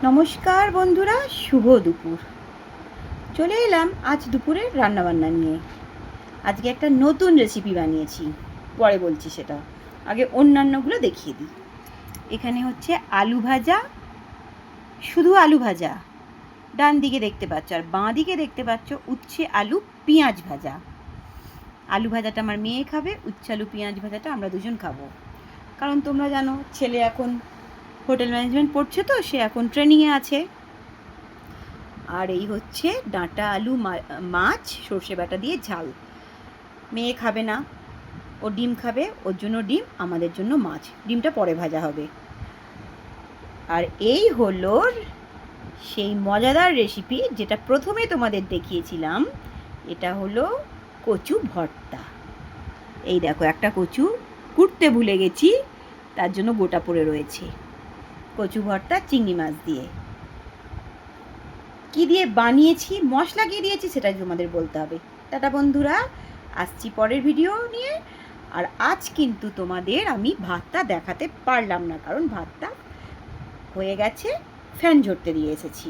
নমস্কার বন্ধুরা, শুভ দুপুর। চলে এলাম আজ দুপুরের রান্নাবান্না নিয়ে। আজকে একটা নতুন রেসিপি বানিয়েছি, পরে বলছি সেটা। আগে অন্যান্যগুলো দেখিয়ে দিই। এখানে হচ্ছে আলু ভাজা, শুধু আলু ভাজা, ডান দিকে দেখতে পাচ্ছ, আর বাঁ দিকে দেখতে পাচ্ছ উচ্ছে আলু পেঁয়াজ ভাজা। আলু ভাজাটা আমার মেয়ে খাবে, উচ্ছে আলু পেঁয়াজ ভাজাটা আমরা দুজন খাবো। কারণ তোমরা জানো ছেলে এখন হোটেল ম্যানেজমেন্ট পড়ছে, তো সে এখন ট্রেনিংয়ে আছে। আর এই হচ্ছে ডাঁটা আলু মাছ সর্ষে বাটা দিয়ে ঝাল। মেয়ে খাবে না, ও ডিম খাবে, ওর জন্য ডিম, আমাদের জন্য মাছ। ডিমটা পরে ভাজা হবে। আর এই হলো সেই মজাদার রেসিপি যেটা প্রথমে তোমাদের দেখিয়েছিলাম। এটা হলো কচু ভর্তা। এই দেখো, একটা কচু কুটতে ভুলে গেছি, তার জন্য গোটা পড়ে রয়েছে। কচু ভর্তা চিংড়ি মাছ দিয়ে। কি দিয়ে বানিয়েছি, মশলা কি দিয়েছি সেটাই তোমাদের বলতে হবে। টাটা বন্ধুরা, আসছি পরের ভিডিও নিয়ে। আর আজ কিন্তু তোমাদের আমি ভাতটা দেখাতে পারলাম না, কারণ ভাতটা হয়ে গেছে, ফ্যান ঝরতে দিয়ে এসেছি।